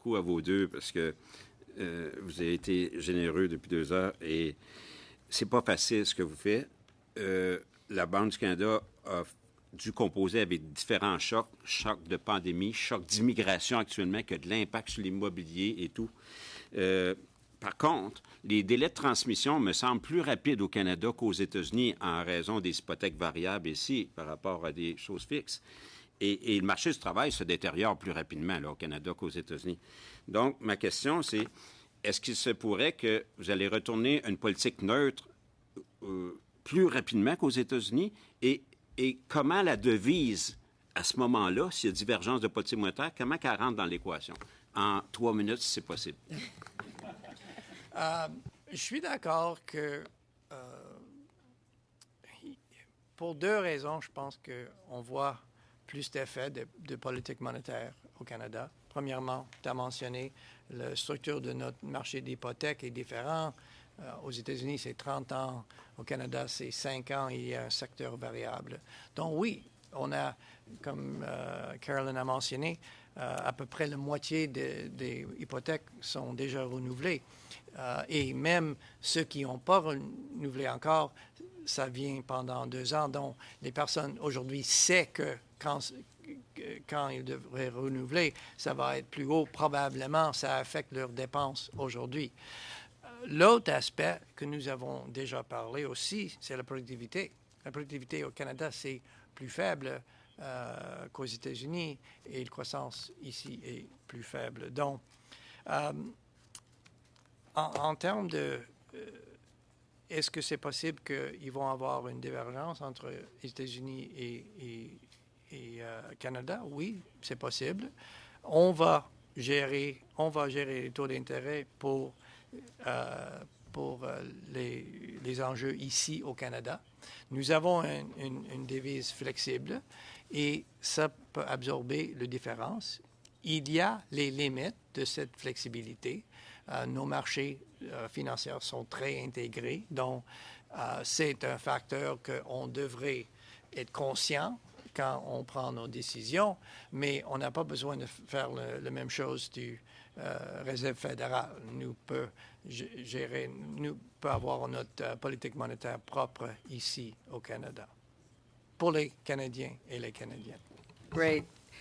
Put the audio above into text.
beaucoup à vos deux parce que vous avez été généreux depuis 2 heures et c'est pas facile ce que vous faites. La Banque du Canada a dû composer avec différents chocs, choc de pandémie, choc d'immigration actuellement, qui a de l'impact sur l'immobilier et tout. Par contre, les délais de transmission me semblent plus rapides au Canada qu'aux États-Unis en raison des hypothèques variables ici par rapport à des choses fixes. Et le marché du travail se détériore plus rapidement là, au Canada qu'aux États-Unis. Donc, ma question, c'est est-ce qu'il se pourrait que vous allez retourner à une politique neutre plus rapidement qu'aux États-Unis? Et comment la devise, à ce moment-là, s'il y a divergence de politique monétaire, comment qu'elle rentre dans l'équation? En 3 minutes, si c'est possible. Je suis d'accord que pour 2 raisons, je pense qu'on voit plus d'effets de politique monétaire au Canada. Premièrement, tu as mentionné la structure de notre marché d'hypothèques est différente. Aux États-Unis, c'est 30 ans. Au Canada, c'est 5 ans. Il y a un secteur variable. Donc oui, on a, comme Carolyn a mentionné, à peu près la moitié des hypothèques sont déjà renouvelées. Et même ceux qui n'ont pas renouvelé encore, ça vient pendant 2 ans. Donc, les personnes aujourd'hui savent que quand ils devraient renouveler, ça va être plus haut. Probablement, ça affecte leurs dépenses aujourd'hui. L'autre aspect que nous avons déjà parlé aussi, c'est la productivité. La productivité au Canada, c'est plus faible qu'aux États-Unis et la croissance ici est plus faible. Donc, en termes de... est-ce que c'est possible qu'ils vont avoir une divergence entre les États-Unis et Canada? Oui, c'est possible. On va gérer les taux d'intérêt pour les enjeux ici au Canada. Nous avons une devise flexible et ça peut absorber les différences. Il y a les limites de cette flexibilité. Nos marchés financiers sont très intégrés, donc c'est un facteur qu'on devrait être conscient quand on prend nos décisions, mais on n'a pas besoin de faire la même chose du Réserve fédérale. Nous peut avoir notre politique monétaire propre ici au Canada, pour les Canadiens et les Canadiennes. Great.